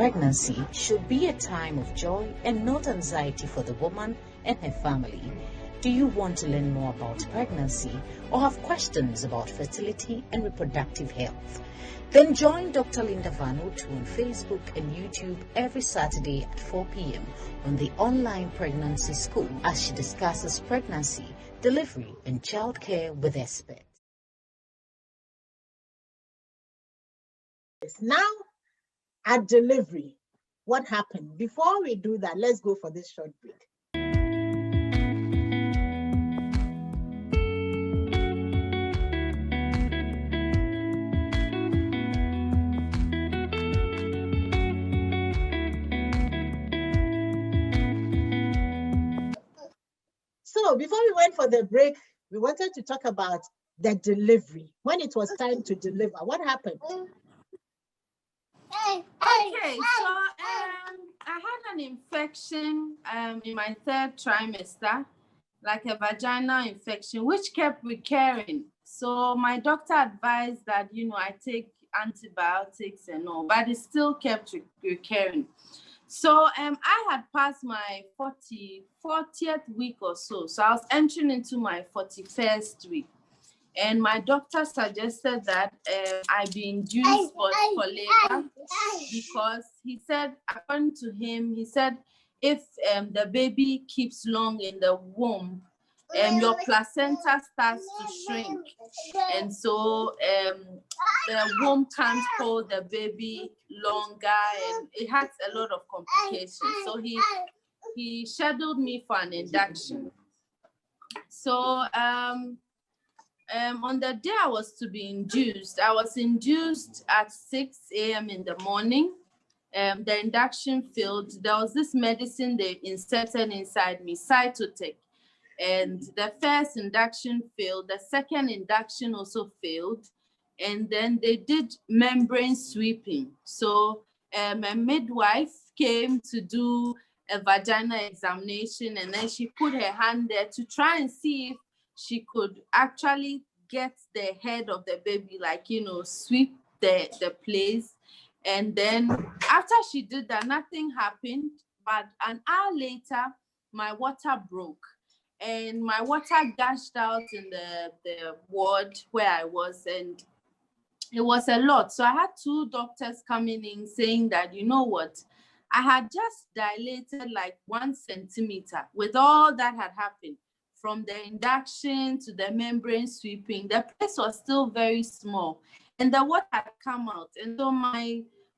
pregnancy should be a time of joy and not anxiety for the woman and her family. Do you want to learn more about pregnancy or have questions about fertility and reproductive health? Then join Dr. Linda Vanutu on Facebook and YouTube every Saturday at 4 p.m. on the online pregnancy school as she discusses pregnancy, delivery, and childcare with experts. Now, at delivery, what happened? Before we do that, let's go for this short break. So before we went for the break, we wanted to talk about the delivery. When it was time to deliver, what happened? Okay, so I had an infection in my 3rd trimester, like a vaginal infection, which kept recurring. So my doctor advised that, I take antibiotics and all, but it still kept recurring. So I had passed my 40th week or so. So I was entering into my 41st week. And my doctor suggested that I be induced for labor because he said, according to him, he said, if the baby keeps long in the womb, your placenta starts to shrink. And so the womb can't hold the baby longer and it has a lot of complications. So he scheduled me for an induction. So on the day I was to be induced, I was induced at 6 a.m. in the morning. The induction failed. There was this medicine they inserted inside me, Cytotec. And the first induction failed. The second induction also failed. And then they did membrane sweeping. So a midwife came to do a vaginal examination, and then she put her hand there to try and see if she could actually get the head of the baby, sweep the place. And then after she did that, nothing happened. But an hour later, my water broke. And my water gushed out in the ward where I was. And it was a lot. So I had 2 doctors coming in saying that, you know what? I had just dilated like 1 centimeter with all that had happened. From the induction to the membrane sweeping, the place was still very small and the water had come out. And so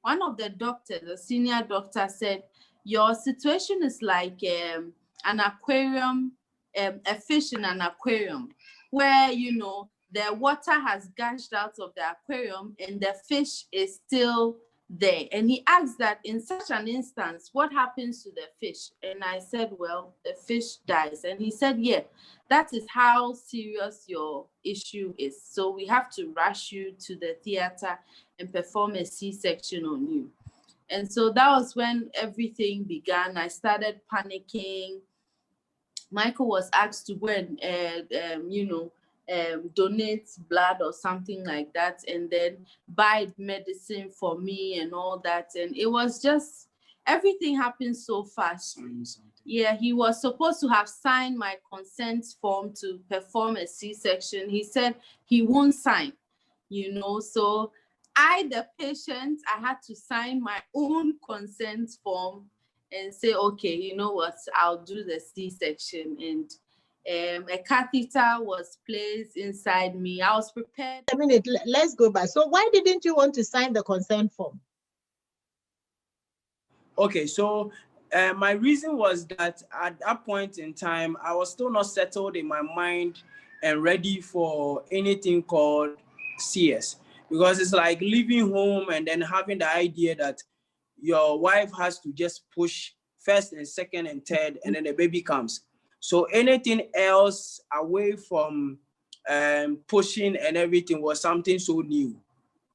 one of the doctors, the senior doctor, said, your situation is like an aquarium, a fish in an aquarium, where, the water has gushed out of the aquarium and the fish is still there. And he asked that in such an instance, what happens to the fish? And I said, well, the fish dies. And he said, yeah, that is how serious your issue is. So we have to rush you to the theater and perform a C-section on you. And so that was when everything began. I started panicking. Michael was asked to go and, donate blood or something like that, and then buy medicine for me and all that. And it was just, everything happened so fast. Yeah, he was supposed to have signed my consent form to perform a C-section. He said he won't sign, so the patient, I had to sign my own consent form and say, okay, you know what, I'll do the C-section. And a catheter was placed inside me. I was prepared. A minute, let's go back. So why didn't you want to sign the consent form? Okay, so my reason was that at that point in time, I was still not settled in my mind and ready for anything called CS. Because it's like leaving home and then having the idea that your wife has to just push first and second and third, and then the baby comes. So anything else away from pushing and everything was something so new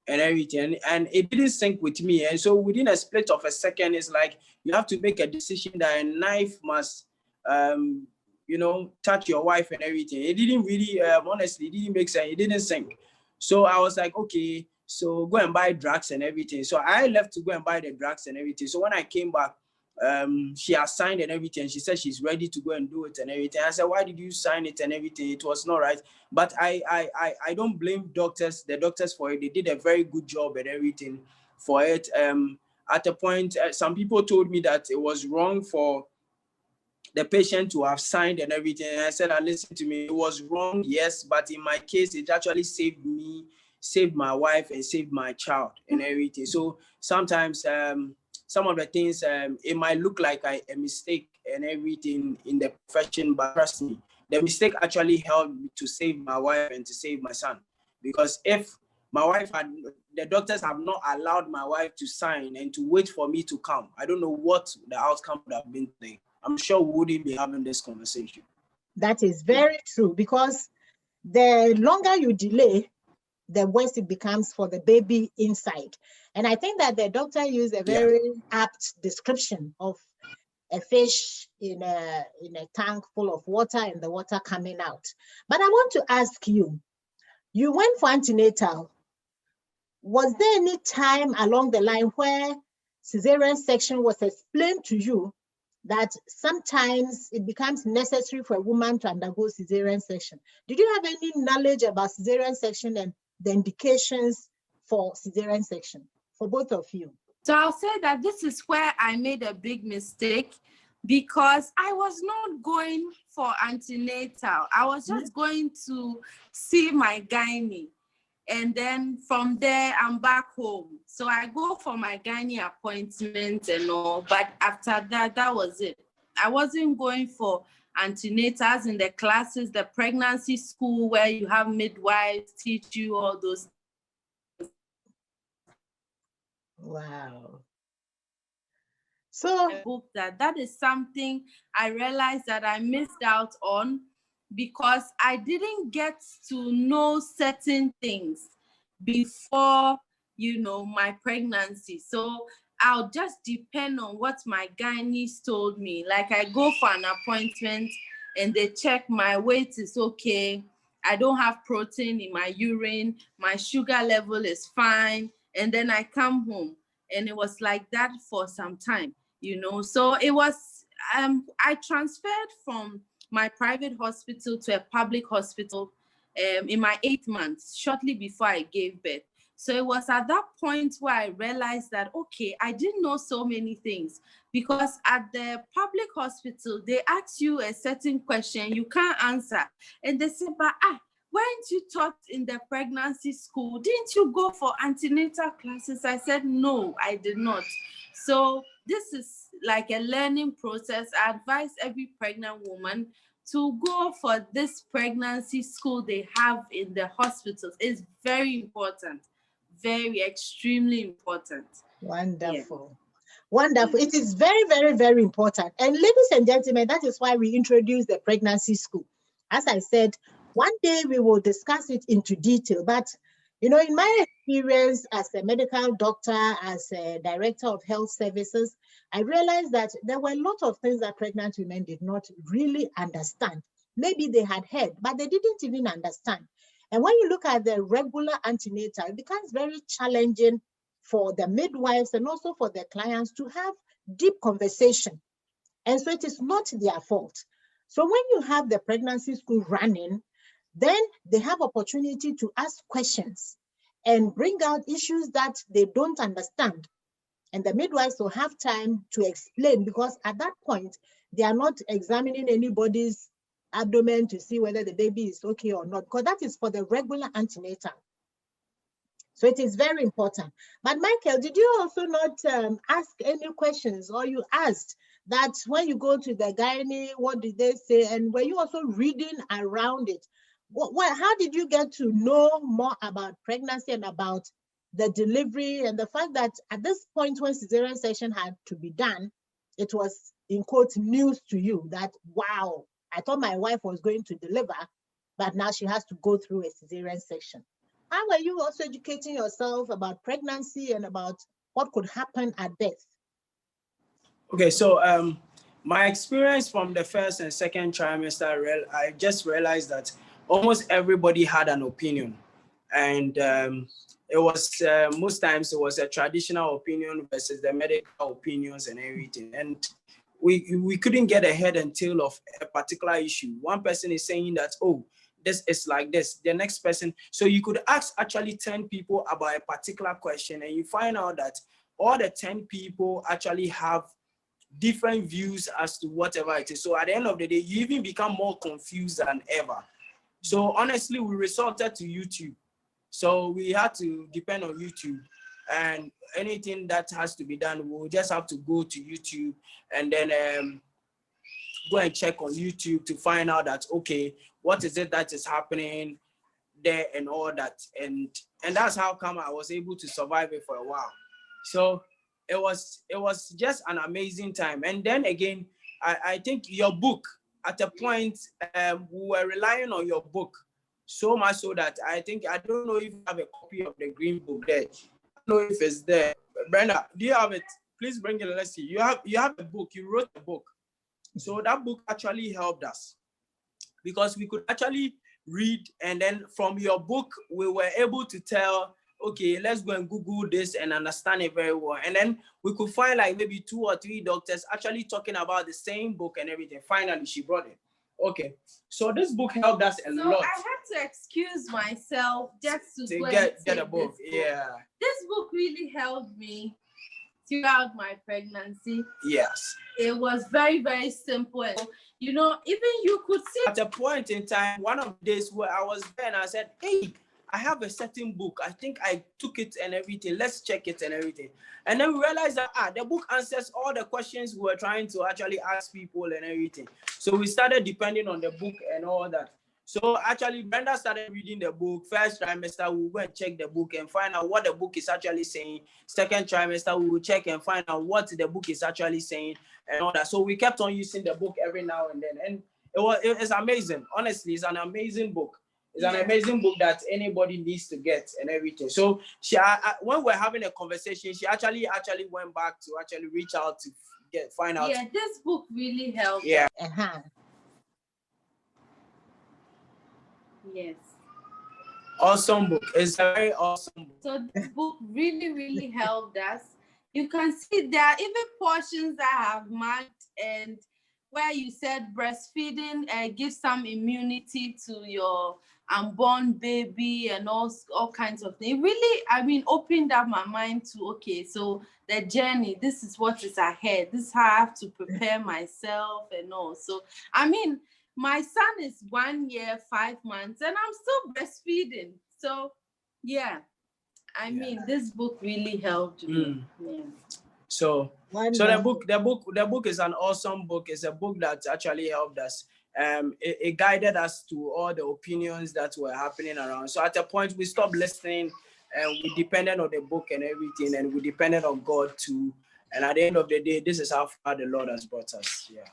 and everything. And it didn't sync with me. And so within a split of a second, it's like you have to make a decision that a knife must, touch your wife and everything. It didn't really, honestly, it didn't make sense. It didn't sync. So I was like, okay, So go and buy drugs and everything. So I left to go and buy the drugs and everything. So when I came back, she has signed and everything. She said she's ready to go and do it and everything. I said, why did you sign it and everything? It was not right. But I don't blame the doctors for it. They did a very good job and everything for it. At a point, some people told me that it was wrong for the patient to have signed and everything. And I said, listen to me, it was wrong, yes, but in my case, it actually saved me, saved my wife, and saved my child and everything. So sometimes some of the things, it might look like a mistake and everything in the profession, but trust me, the mistake actually helped me to save my wife and to save my son. Because if my wife the doctors have not allowed my wife to sign and to wait for me to come, I don't know what the outcome would have been today. I'm sure we wouldn't be having this conversation. That is very true, because the longer you delay, the worse it becomes for the baby inside. And I think that the doctor used a very apt description of a fish in a tank full of water and the water coming out. But I want to ask you, you went for antenatal. Was there any time along the line where cesarean section was explained to you that sometimes it becomes necessary for a woman to undergo cesarean section? Did you have any knowledge about cesarean section and the indications for cesarean section for both of you? So I'll say that this is where I made a big mistake, because I was not going for antenatal. I was just going to see my gynae. And then from there, I'm back home. So I go for my gynae appointment and all. But after that, that was it. I wasn't going for antenatals in the classes, the pregnancy school where you have midwives teach you all those. Wow. So I hope that is something I realized that I missed out on, because I didn't get to know certain things before, my pregnancy. So I'll just depend on what my gynae told me. Like, I go for an appointment and they check my weight is okay. I don't have protein in my urine. My sugar level is fine. And then I come home, and it was like that for some time, So it was, I transferred from my private hospital to a public hospital in my 8th month, shortly before I gave birth. So it was at that point where I realized that, okay, I didn't know so many things, because at the public hospital, they ask you a certain question, you can't answer. And they say, but weren't you taught in the pregnancy school? Didn't you go for antenatal classes? I said, no, I did not. So this is like a learning process. I advise every pregnant woman to go for this pregnancy school they have in the hospitals. It's very important, very extremely important. wonderful. Yeah. Wonderful. It is very, very, very important. And ladies and gentlemen, that is why we introduced the pregnancy school. As I said, one day we will discuss it into detail. But, in my experience as a medical doctor, as a director of health services, I realized that there were a lot of things that pregnant women did not really understand. Maybe they had heard, but they didn't even understand. And when you look at the regular antenatal, it becomes very challenging for the midwives and also for the clients to have deep conversation. And so it is not their fault. So when you have the pregnancy school running, then they have opportunity to ask questions and bring out issues that they don't understand. And the midwives will have time to explain, because at that point, they are not examining anybody's abdomen to see whether the baby is okay or not, because that is for the regular antenatal. So it is very important. But Michael, did you also not ask any questions, or you asked that when you go to the gynae, what did they say? And were you also reading around it? How did you get to know more about pregnancy and about the delivery, and the fact that at this point when cesarean section had to be done, it was, in quotes, news to you that, wow, I thought my wife was going to deliver, but now she has to go through a cesarean section. How were you also educating yourself about pregnancy and about what could happen at birth? Okay, so my experience from the first and second trimester, I just realized that almost everybody had an opinion. and it was most times it was a traditional opinion versus the medical opinions and everything, and we couldn't get a head and tail of a particular issue. One person is saying that, oh, this is like this, the next person. So you could ask actually 10 people about a particular question, and you find out that all the 10 people actually have different views as to whatever it is. So at the end of the day, you even become more confused than ever. So honestly, we resorted to YouTube. So we had to depend on YouTube, and anything that has to be done, we'll just have to go to YouTube and then go and check on YouTube to find out that, okay, what is it that is happening there and all that. And that's how come I was able to survive it for a while. So it was just an amazing time. And then again, I think your book, at a point, we were relying on your book so much so that I don't know if you have a copy of the green book there. I don't know if it's there. Brenda, do you have it? Please bring it. Let's see. You have a book. You wrote a book. So that book actually helped us because we could actually read, and then from your book, we were able to tell, okay, let's go and Google this and understand it very well. And then we could find like maybe 2 or 3 doctors actually talking about the same book and everything. Finally, she brought it. Okay, so this book helped us a lot. So I had to excuse myself just to get a book. Yeah. This book really helped me throughout my pregnancy. Yes. It was very, very simple. You know, even you could see. At a point in time, one of the days where I was there and I said, hey, I have a certain book. I think I took it and everything. Let's check it and everything. And then we realized that the book answers all the questions we were trying to actually ask people and everything. So we started depending on the book and all that. So actually, Brenda started reading the book. First trimester, we will go and check the book and find out what the book is actually saying. Second trimester, we will check and find out what the book is actually saying and all that. So we kept on using the book every now and then. And it's amazing. Honestly, it's an amazing book. It's an amazing book that anybody needs to get and everything. So she, when we're having a conversation, she actually went back to actually reach out to find out. Yeah, this book really helped. Yeah. Yes. Awesome book. It's a very awesome book. So this book really, really helped us. You can see there are even portions that I have marked, and where you said breastfeeding gives some immunity to your unborn baby and all kinds of things. It really, I mean, opened up my mind to, okay, so the journey, this is what is ahead. This is how I have to prepare myself and all. So, I mean, my son is 1 year, 5 months, and I'm still breastfeeding. So, yeah, I mean, this book really helped me. Yeah. So the book is an awesome book. It's a book that actually helped us. It guided us to all the opinions that were happening around. So at a point, we stopped listening and we depended on the book and everything, and we depended on God too. And at the end of the day, this is how far the Lord has brought us. Yeah.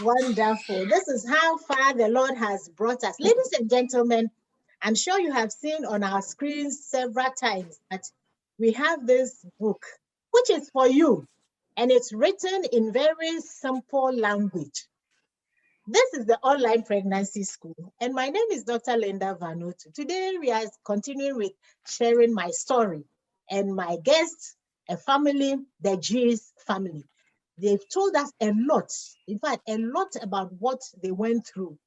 Wonderful. This is how far the Lord has brought us. Ladies and gentlemen, I'm sure you have seen on our screens several times that we have this book, which is for you, and it's written in very simple language. This is the online pregnancy school, and my name is Dr. Linda Vanutu. Today, we are continuing with sharing my story, and my guests, a family, the G's family. They've told us a lot, in fact, a lot about what they went through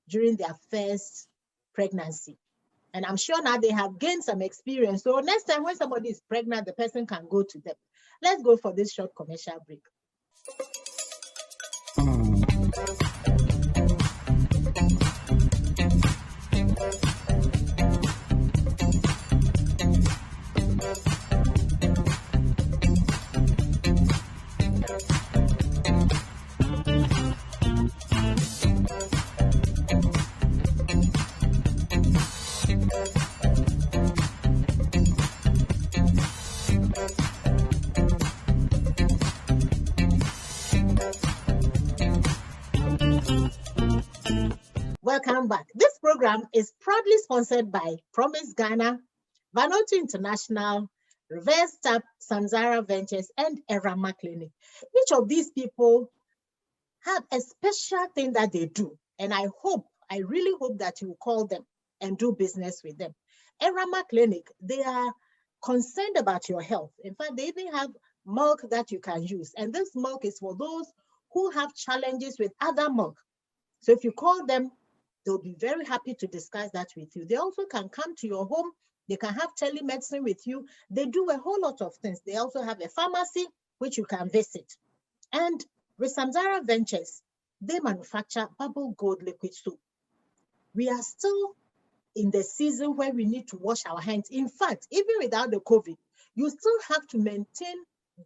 during their first pregnancy. And I'm sure now they have gained some experience. So next time when somebody is pregnant, the person can go to them. Let's go for this short commercial break. Welcome back. This program is proudly sponsored by Promise Ghana, Vanuatu International, Reverse Tap, Samsara Ventures, and Erama Clinic. Each of these people have a special thing that they do. And I really hope that you will call them and do business with them. Erama Clinic, they are concerned about your health. In fact, they even have milk that you can use. And this milk is for those who have challenges with other milk. So if you call them, they'll be very happy to discuss that with you. They also can come to your home. They can have telemedicine with you. They do a whole lot of things. They also have a pharmacy which you can visit. And with Samsara Ventures, they manufacture bubble gold liquid soap. We are still in the season where we need to wash our hands. In fact, even without the COVID, you still have to maintain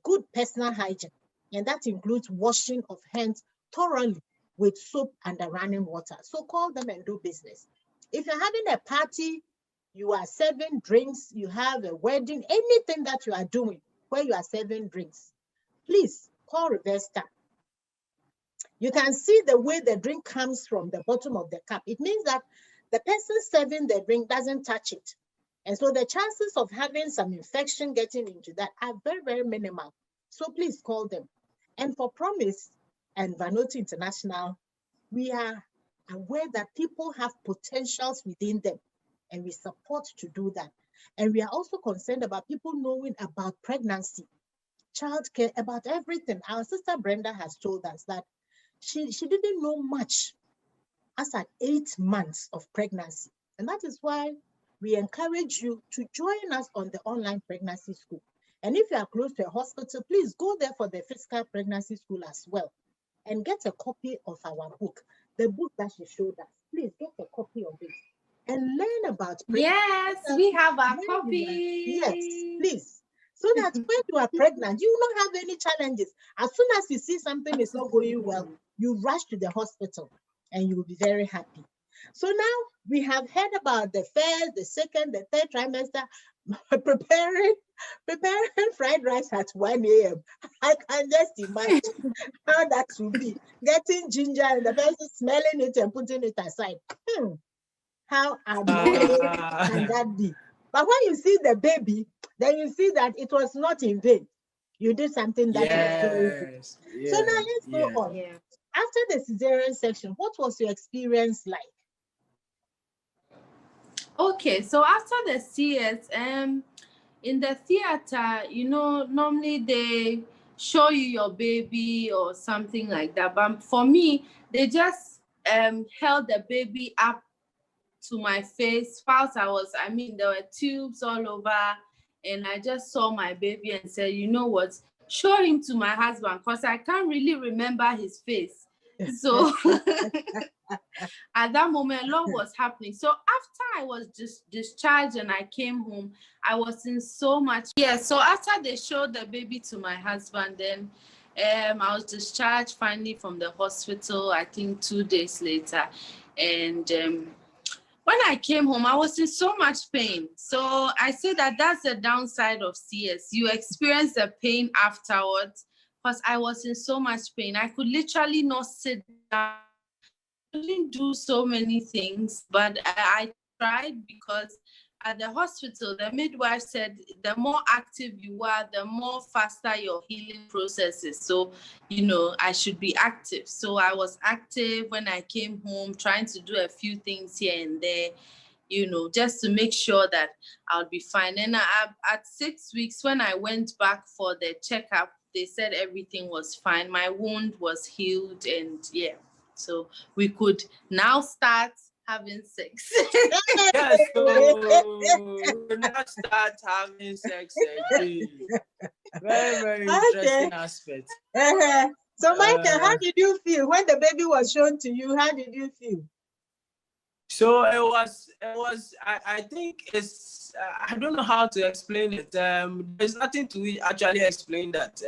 good personal hygiene. And that includes washing of hands thoroughly with soap and the running water. So call them and do business. If you're having a party, you are serving drinks, you have a wedding, anything that you are doing where you are serving drinks, please call Reverse Tap. You can see the way the drink comes from the bottom of the cup. It means that the person serving the drink doesn't touch it. And so the chances of having some infection getting into that are very, very minimal. So please call them. And for Promise and Vanuatu International, we are aware that people have potentials within them, and we support to do that. And we are also concerned about people knowing about pregnancy, childcare, about everything. Our sister Brenda has told us that she didn't know much as at 8 months of pregnancy. And that is why we encourage you to join us on the online pregnancy school. And if you are close to a hospital, please go there for the physical pregnancy school as well. And get a copy of our book, the book that she showed us. Please get a copy of it and learn about pregnancy. Yes, we have our copy. Yes, please. So that when you are pregnant, you will not have any challenges. As soon as you see something is not going well, you rush to the hospital and you will be very happy. So now we have heard about the first, the second, the third trimester, preparing fried rice at 1 a.m. I can just imagine how that will be. Getting ginger and the person smelling it and putting it aside. How annoying can that be? But when you see the baby, then you see that it was not in vain. You did something that was very good. Yes. So now let's go on. Yeah. After the cesarean section, what was your experience like? Okay, so after the CS, in the theater, you know, normally they show you your baby or something like that. But for me, they just held the baby up to my face whilst there were tubes all over, and I just saw my baby and said, you know what, show him to my husband, because I can't really remember his face. So at that moment, a lot was happening. So after I was just discharged and I came home, I was in so much. Yeah, so after they showed the baby to my husband, then I was discharged finally from the hospital, I think 2 days later. And when I came home, I was in so much pain. So I say that that's the downside of CS. You experience the pain afterwards, because I was in so much pain. I could literally not sit down. I couldn't do so many things, but I tried, because at the hospital, the midwife said the more active you are, the more faster your healing process is. So, you know, I should be active. So I was active when I came home, trying to do a few things here and there, you know, just to make sure that I'll be fine. And at 6 weeks, when I went back for the checkup, they said everything was fine. My wound was healed, and yeah, so we could now start having sex. Yes, so we'll now start having sex again. Very, very interesting aspect. So, Michael, how did you feel when the baby was shown to you? How did you feel? So it was, I think it's, I don't know how to explain it. There's nothing to actually explain that.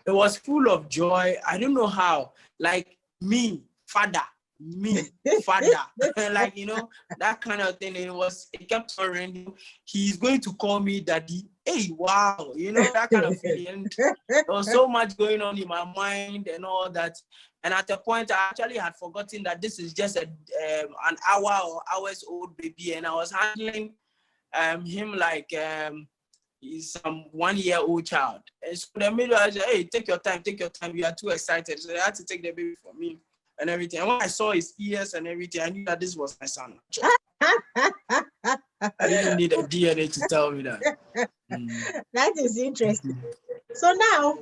It was full of joy. I don't know how, like me, father, like, you know, that kind of thing. It kept on ringing. He's going to call me daddy. Hey, wow, you know, that kind of feeling. There was so much going on in my mind and all that. And at a point, I actually had forgotten that this is just an hour or hours old baby, and I was handling him like he's some 1 year old child. And so the midwife said, hey, take your time, you are too excited. So they had to take the baby from me and everything. And when I saw his ears and everything, I knew that this was my son. I didn't need a DNA to tell me that. That is interesting. So now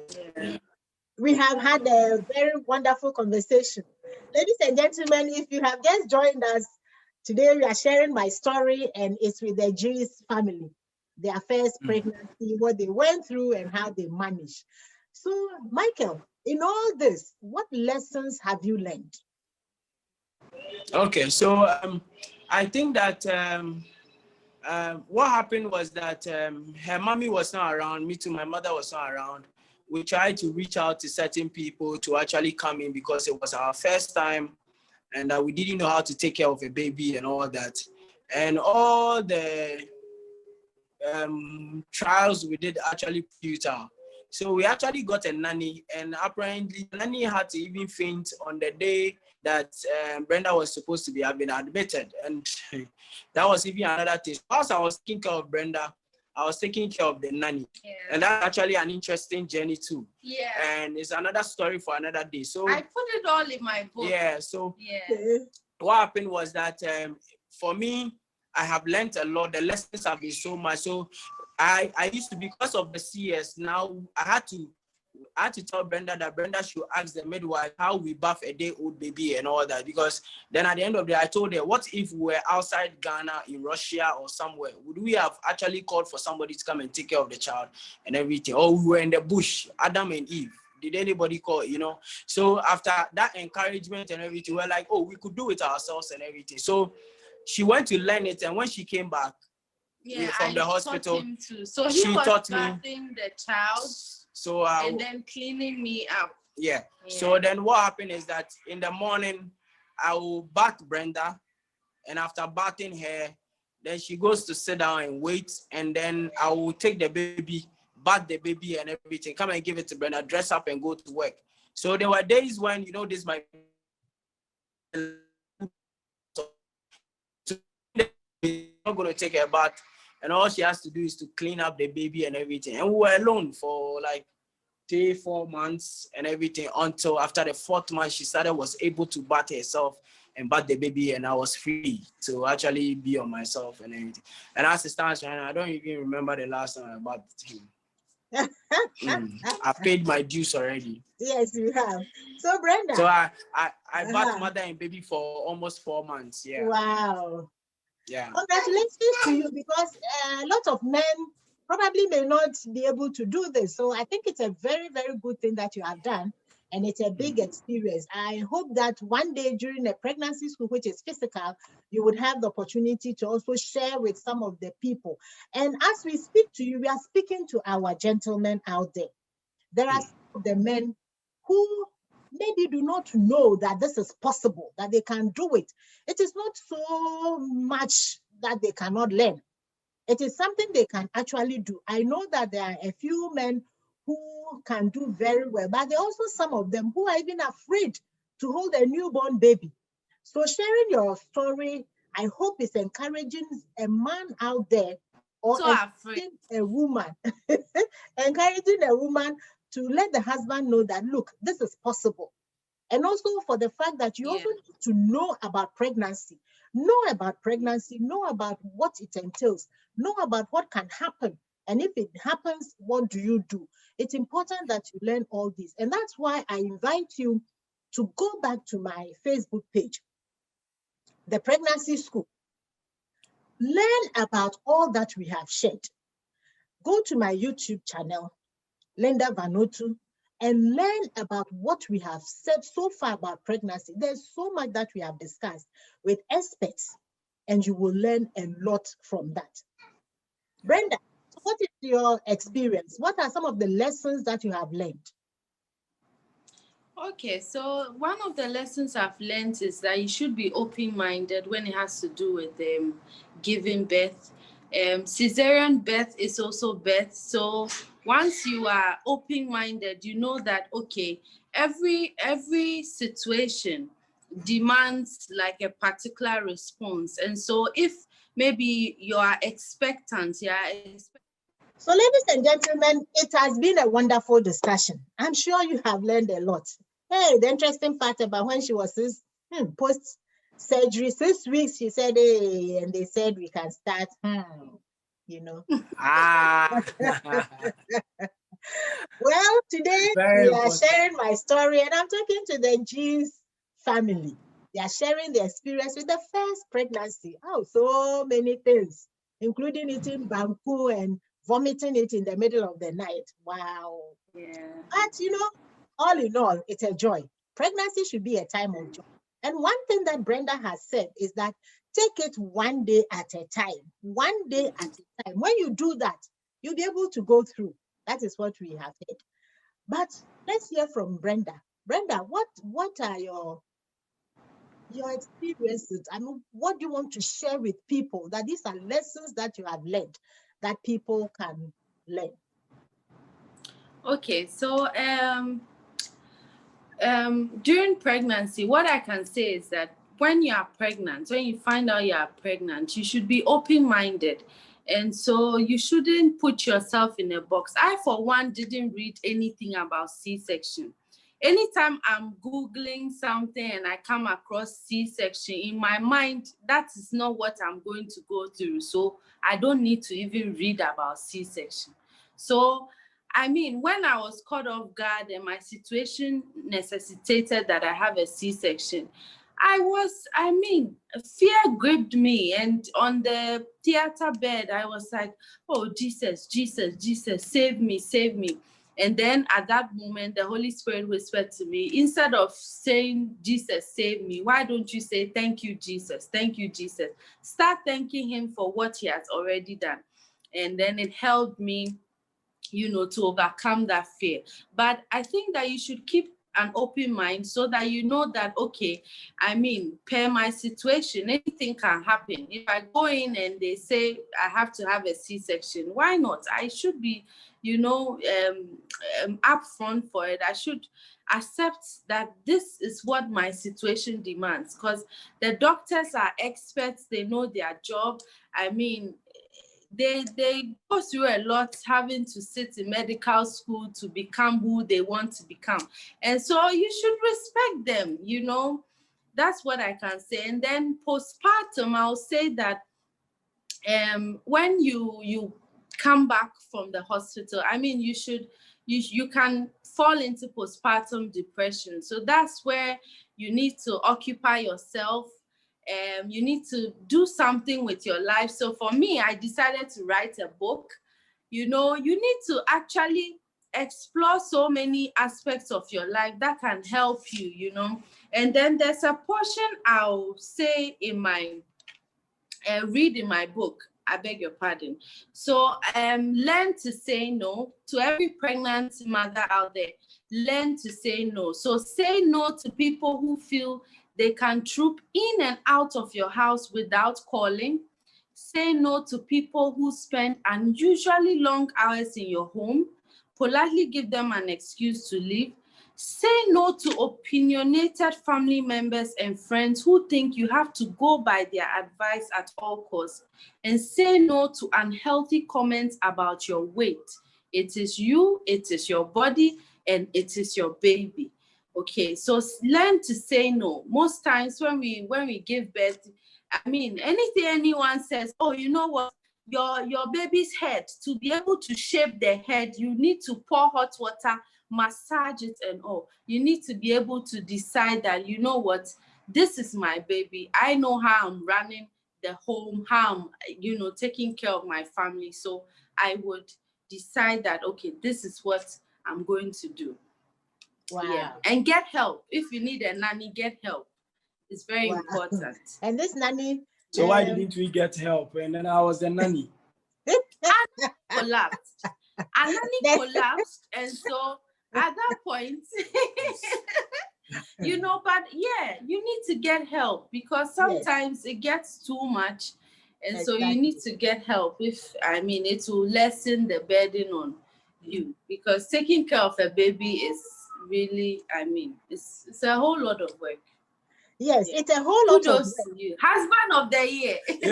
we have had a very wonderful conversation. Ladies and gentlemen, if you have just joined us, today we are sharing my story, and it's with the Jewish family, their first pregnancy, what they went through and how they managed. So, Michael, in all this, what lessons have you learned? Okay, so I think that what happened was that her mommy was not around, me too, my mother was not around. We tried to reach out to certain people to actually come in because it was our first time, and we didn't know how to take care of a baby and all that. And all the trials we did actually futile. So we actually got a nanny, and apparently the nanny had to even faint on the day that Brenda was supposed to be having admitted. And that was even another thing. Whilst I was taking care of Brenda, I was taking care of the nanny. Yeah. And that's actually an interesting journey too. Yeah. And it's another story for another day. So I put it all in my book. Yeah. So what happened was that for me, I have learned a lot. The lessons have been so much. So I used to, because of the CS, now I had to tell Brenda that Brenda should ask the midwife how we bath a day-old baby and all that. Because then at the end of the day, I told her, what if we were outside Ghana, in Russia or somewhere? Would we have actually called for somebody to come and take care of the child and everything? Or we were in the bush, Adam and Eve. Did anybody call, So after that encouragement and everything, we're like, oh, we could do it ourselves and everything. So she went to learn it, and when she came back from the hospital, so she taught me the child, so and then cleaning me up. Yeah. So then what happened is that in the morning, I will bath Brenda, and after bathing her, then she goes to sit down and wait, and then I will take the baby, bath the baby and everything, come and give it to Brenda, dress up and go to work. So there were days when, this might not going to take her bath, and all she has to do is to clean up the baby and everything. And we were alone for like 3-4 months and everything, until after the 4th month she was able to bath herself and bath the baby, and I was free to actually be on myself and everything. And as it stands right now, I don't even remember the last time I bathed him. I paid my dues already. Yes, you have. So Brenda. So I bathed mother and baby for almost 4 months. Yeah. Wow. Yeah. Congratulations to you, because a lot of men probably may not be able to do this. So I think it's a very, very good thing that you have done. And it's a big experience. I hope that one day during a pregnancy school, which is physical, you would have the opportunity to also share with some of the people. And as we speak to you, we are speaking to our gentlemen out there. There are some of the men who maybe do not know that this is possible, that they can do it. It is not so much that they cannot learn. It is something they can actually do. I know that there are a few men who can do very well, but there are also some of them who are even afraid to hold a newborn baby. So sharing your story, I hope is encouraging a man out there, or a woman, encouraging a woman to let the husband know that, look, this is possible. And also for the fact that you also need to know about pregnancy, know about what it entails, know about what can happen. And if it happens, what do you do? It's important that you learn all this. And that's why I invite you to go back to my Facebook page, the Pregnancy School. Learn about all that we have shared. Go to my YouTube channel, Linda Vanuatu, and learn about what we have said so far about pregnancy. There's so much that we have discussed with experts, and you will learn a lot from that. Brenda, what is your experience? What are some of the lessons that you have learned? Okay, so one of the lessons I've learned is that you should be open-minded when it has to do with giving birth. Cesarean birth is also birth. So once you are open-minded, you know that, okay, every situation demands like a particular response. And so if maybe you are expectant, So ladies and gentlemen, it has been a wonderful discussion. I'm sure you have learned a lot. Hey, the interesting part about when she was post surgery, 6 weeks, she said, hey, and they said we can start, you know. Well, today Very we are important. sharing my story, and I'm talking to the G's family. They are sharing their experience with the first pregnancy. Oh, so many things, including eating banku and vomiting it in the middle of the night. Wow. Yeah. But you know, all in all, it's a joy. Pregnancy should be a time of joy. And one thing that Brenda has said is that take it one day at a time. One day at a time. When you do that, you'll be able to go through. That is what we have heard. But let's hear from Brenda. Brenda, what are your experiences? I mean, what do you want to share with people that these are lessons that you have learned that people can learn? Okay, so during pregnancy, what I can say is that when you are pregnant, when you find out you are pregnant, you should be open-minded. And so you shouldn't put yourself in a box. I, for one, didn't read anything about C-section. Anytime I'm Googling something and I come across C-section, in my mind, that is not what I'm going to go through. So I don't need to even read about C-section. So I mean, when I was caught off guard and my situation necessitated that I have a C-section, fear gripped me. And on the theater bed, I was like, oh, Jesus, Jesus, Jesus, save me, save me. And then at that moment, the Holy Spirit whispered to me, instead of saying, Jesus, save me, why don't you say, thank you, Jesus, thank you, Jesus. Start thanking him for what he has already done. And then it helped me, you know, to overcome that fear. But I think that you should keep an open mind so that you know that, okay, I mean, per my situation, anything can happen. If I go in and they say I have to have a C-section, why not? I should be, you know, upfront for it. I should accept that this is what my situation demands, because the doctors are experts, they know their job. I mean, they go through a lot, having to sit in medical school to become who they want to become. And so you should respect them, you know. That's what I can say. And then postpartum, I'll say that when you come back from the hospital, I mean, you can fall into postpartum depression. So that's where you need to occupy yourself. You need to do something with your life. So for me, I decided to write a book. You know, you need to actually explore so many aspects of your life that can help you, you know. And then there's a portion I'll say in my read in my book. I beg your pardon. So learn to say no to every pregnant mother out there. Learn to say no. So say no to people who feel they can troop in and out of your house without calling. Say no to people who spend unusually long hours in your home. Politely give them an excuse to leave. Say no to opinionated family members and friends who think you have to go by their advice at all costs. And say no to unhealthy comments about your weight. It is you, it is your body, and it is your baby. Okay, so learn to say no. Most times when we give birth, I mean, anything anyone says, oh, you know what? Your baby's head, to be able to shape the head, you need to pour hot water, massage it and all. You need to be able to decide that, you know what, this is my baby. I know how I'm running the home, how I'm, you know, taking care of my family. So I would decide that, okay, this is what I'm going to do. Wow. Yeah. And get help. If you need a nanny, get help. It's very important. And this nanny. So why didn't we get help? And then I was the nanny. Collapsed. And nanny collapsed. And so at that point, you know, but yeah, you need to get help, because sometimes it gets too much. And so you need to get help. I mean, it will lessen the burden on you, because taking care of a baby is really, I mean, it's a whole lot of work. Yes, it's a whole lot of work. You. Husband of the year. It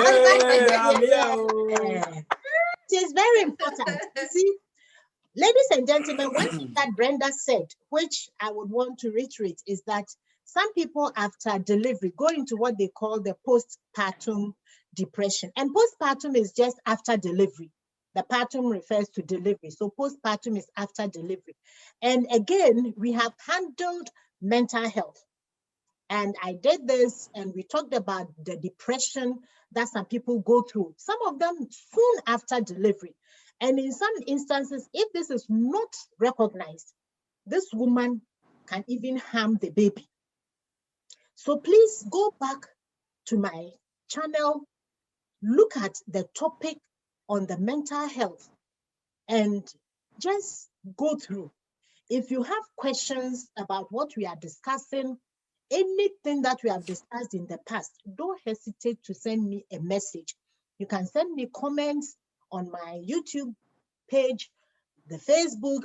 is very important. You see, ladies and gentlemen, one thing that Brenda said, which I would want to reiterate, is that Some people after delivery go into what they call the postpartum depression. And postpartum is just after delivery. The partum refers to delivery. So postpartum is after delivery. And again, we have handled mental health. And I did this and we talked about the depression that some people go through, some of them soon after delivery. And in some instances, if this is not recognized, this woman can even harm the baby. So please go back to my channel, look at the topic on the mental health and just go through. If you have questions about what we are discussing, anything that we have discussed in the past, don't hesitate to send me a message. You can send me comments on my YouTube page, the Facebook,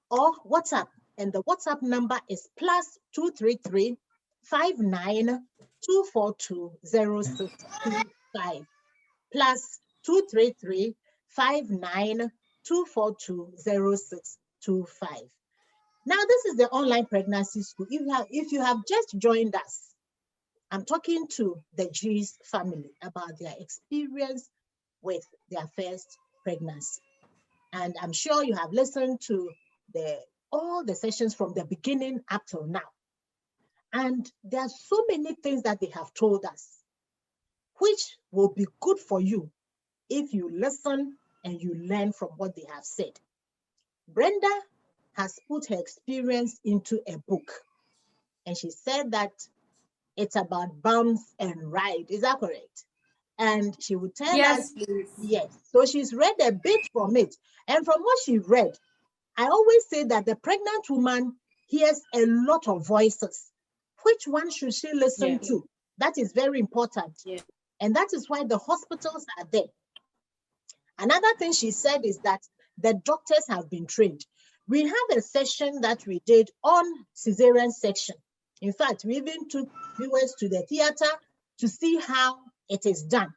or WhatsApp. And the WhatsApp number is +233 59 242 0625. +233 59 242 0625. Now, this is the online pregnancy school. If you have just joined us, I'm talking to the G's family about their experience with their first pregnancy. And I'm sure you have listened to all the sessions from the beginning up till now. And there are so many things that they have told us, which will be good for you if you listen and you learn from what they have said. Brenda has put her experience into a book. And she said that it's about bumps and ride. Is that correct? And she would tell us, please. Yes. So she's read a bit from it. And from what she read, I always say that the pregnant woman hears a lot of voices. Which one should she listen to? That is very important. And that is why the hospitals are there. Another thing she said is that the doctors have been trained. We have a session that we did on cesarean section. In fact, we even took viewers to the theater to see how it is done.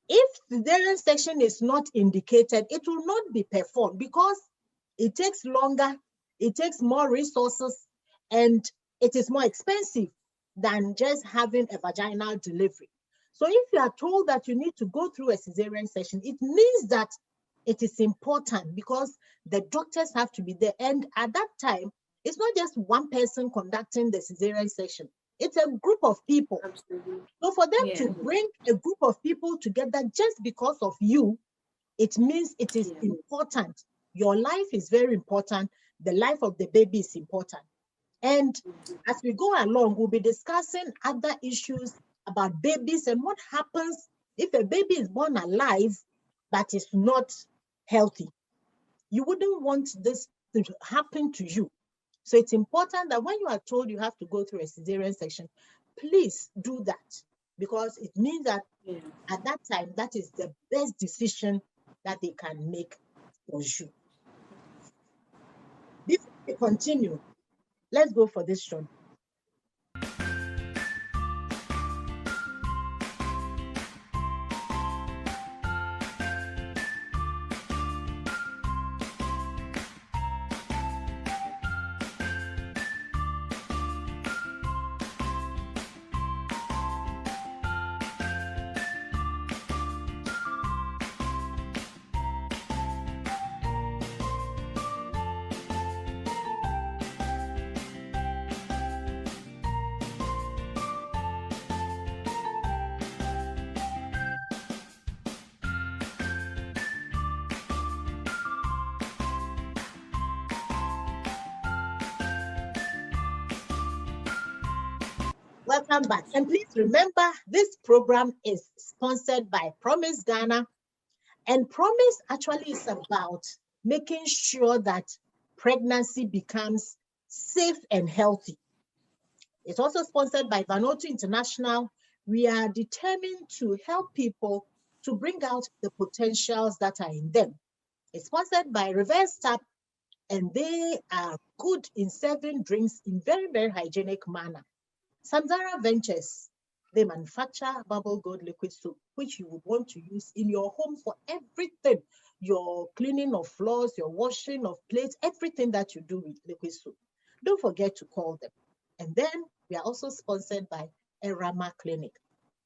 If cesarean section is not indicated, it will not be performed because it takes longer, it takes more resources, and it is more expensive than just having a vaginal delivery. So if you are told that you need to go through a cesarean section, it means that it is important because the doctors have to be there. And at that time, it's not just one person conducting the cesarean section. It's a group of people. Absolutely. So for them to bring a group of people together just because of you, it means it is important. Your life is very important. The life of the baby is important. And as we go along, we'll be discussing other issues about babies and what happens if a baby is born alive but is not healthy. You wouldn't want this to happen to you. So it's important that when you are told you have to go through a cesarean section, please do that because it means that at that time, that is the best decision that they can make for you. Before we continue, let's go for this shot. Welcome back. And please remember, this program is sponsored by Promise Ghana. And Promise actually is about making sure that pregnancy becomes safe and healthy. It's also sponsored by Vanuatu International. We are determined to help people to bring out the potentials that are in them. It's sponsored by Reverse Tap, and they are good in serving drinks in very, very hygienic manner. Samzara Ventures, they manufacture bubble gold liquid soap, which you would want to use in your home for everything. Your cleaning of floors, your washing of plates, everything that you do with liquid soap. Don't forget to call them. And then we We are also sponsored by Erama Clinic.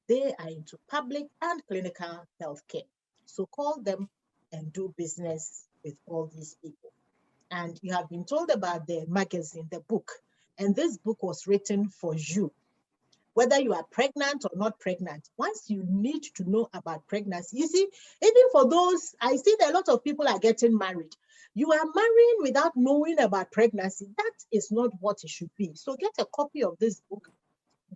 They are into public and clinical healthcare. So call them and do business with all these people. And you have been told about the magazine, the book, and this book was written for you. Whether you are pregnant or not pregnant, once you need to know about pregnancy, you see, even for those, I see that a lot of people are getting married. You are marrying without knowing about pregnancy. That is not what it should be. So get a copy of this book,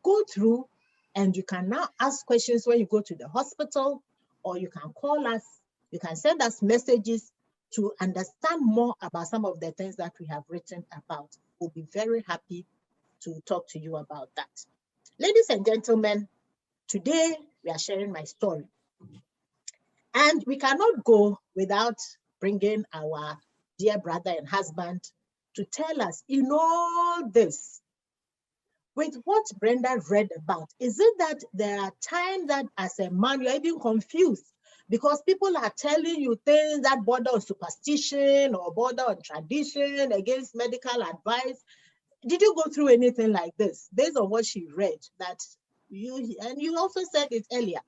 go through, and you can now ask questions when you go to the hospital, or you can call us, you can send us messages to understand more about some of the things that we have written about. We'll be very happy to talk to you about that. Ladies and gentlemen, today we are sharing my story. And we cannot go without bringing our dear brother and husband to tell us, in all this, with what Brenda read about, is it that there are times that as a man, you're even confused because people are telling you things that border on superstition or border on tradition against medical advice? Did you go through anything like this based on what she read that and you also said it earlier?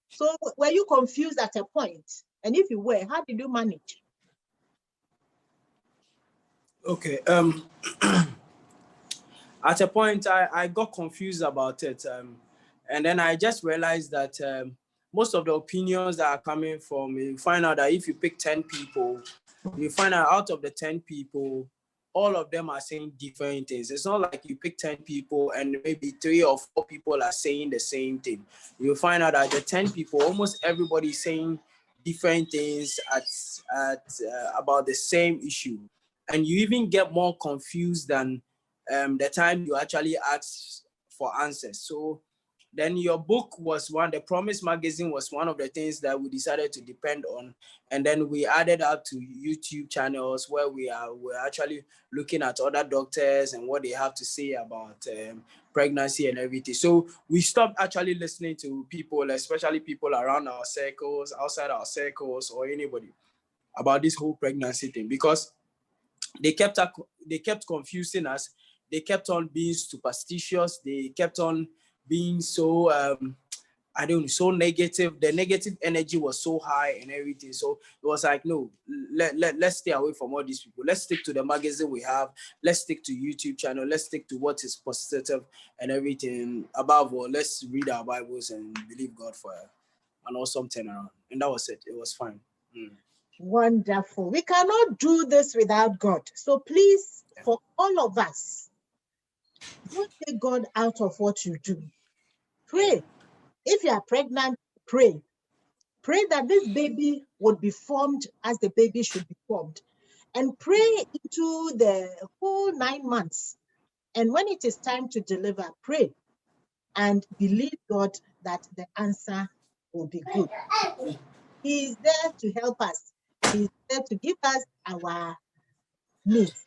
So were you confused at a point? And if you were, how did you manage? Okay. At a point, I got confused about it. And then I just realized that most of the opinions that are coming from, you find out that if you pick 10 people, you find out of the 10 people, all of them are saying different things. It's not like you pick 10 people and maybe 3 or 4 people are saying the same thing. You find out that the 10 people, almost everybody is saying different things about the same issue. And you even get more confused than the time you actually ask for answers. So then your book was the Promise magazine was one of the things that we decided to depend on. And then we added up to YouTube channels where we're actually looking at other doctors and what they have to say about pregnancy and everything. So we stopped actually listening to people, especially people around our circles, outside our circles, or anybody about this whole pregnancy thing, because they kept confusing us. They kept on being superstitious. They kept on being so so negative. The negative energy was so high and everything. So it was like, no, let's stay away from all these people. Let's stick to the magazine we have. Let's stick to YouTube channel. Let's stick to what is positive and everything. Above all, let's read our Bibles and believe God for an awesome turnaround. And that was it. It was fine. Wonderful. We cannot do this without God. So please, for all of us, don't take God out of what you do. Pray. If you are pregnant, pray. Pray that this baby would be formed as the baby should be formed. And pray into the whole 9 months. And when it is time to deliver, pray and believe God that the answer will be good. He is there to help us. He is there to give us our needs.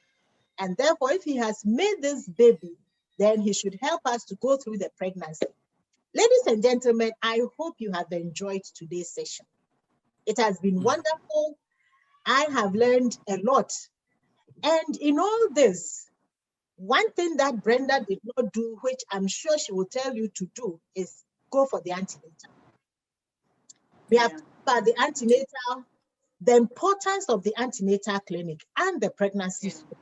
And therefore, if he has made this baby, then he should help us to go through the pregnancy. Ladies and gentlemen, I hope you have enjoyed today's session. It has been wonderful. I have learned a lot. And in all this, one thing that Brenda did not do, which I'm sure she will tell you to do, is go for the antenatal. We have talked about the antenatal, the importance of the antenatal clinic and the pregnancy school.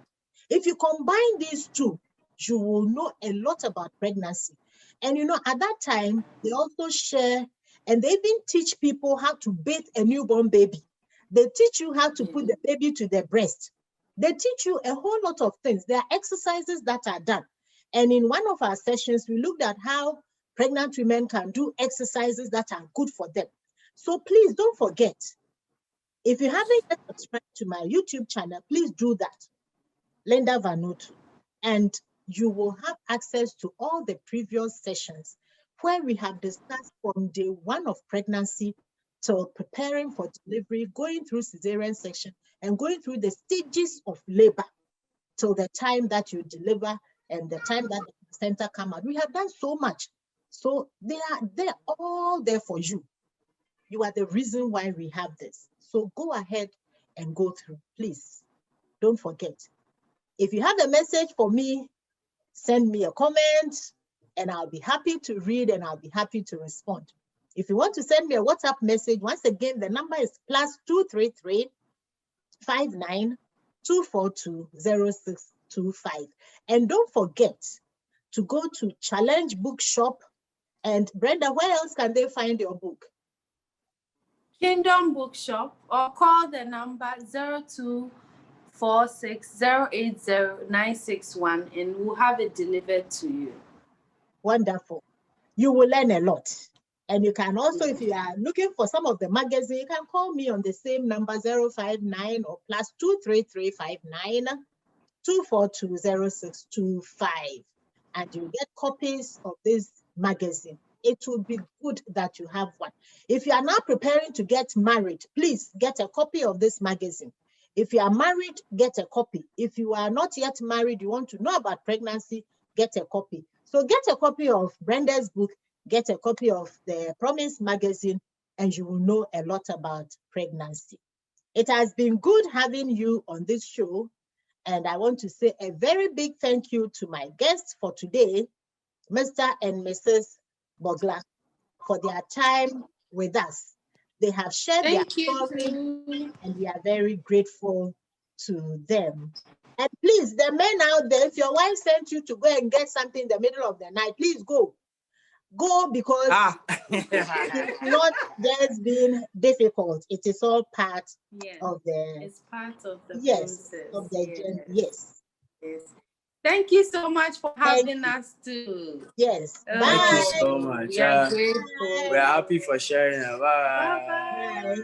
If you combine these two, you will know a lot about pregnancy. And at that time, they also share and they even teach people how to bathe a newborn baby. They teach you how to put the baby to the breast. They teach you a whole lot of things. There are exercises that are done. And in one of our sessions, we looked at how pregnant women can do exercises that are good for them. So please don't forget, if you haven't yet subscribed to my YouTube channel, please do that. Linda Vanutu, and you will have access to all the previous sessions where we have discussed from day 1 of pregnancy till preparing for delivery, going through cesarean section, and going through the stages of labor till the time that you deliver and the time that the placenta come out. We have done so much. So they're all there for you. You are the reason why we have this. So go ahead and go through, please. Don't forget. If you have a message for me, send me a comment, and I'll be happy to read and I'll be happy to respond. If you want to send me a WhatsApp message, once again, the number is +233 59 242 0625. And don't forget to go to Challenge Bookshop. And Brenda, where else can they find your book? Kingdom Bookshop, or call the number 0246080961 and we'll have it delivered to you. Wonderful. You will learn a lot. And you can also, if you are looking for some of the magazine, you can call me on the same number 059 or +233 59 242 0625. And you get copies of this magazine. It would be good that you have one. If you are now preparing to get married, please get a copy of this magazine. If you are married, get a copy. If you are not yet married, you want to know about pregnancy, get a copy. So get a copy of Brenda's book, get a copy of the Promise magazine, and you will know a lot about pregnancy. It has been good having you on this show. And I want to say a very big thank you to my guests for today, Mr. and Mrs. Gbogla, for their time with us. They have shared their story, and we are very grateful to them. And please, the men out there, if your wife sent you to go and get something in the middle of the night, please go. Go, because it's not just being difficult. It is all part of the. It's part of the process. Of the yes. Thank you so much for having us too. Yes. Bye. Thank you so much. We are grateful. We're happy for sharing. Bye. Bye.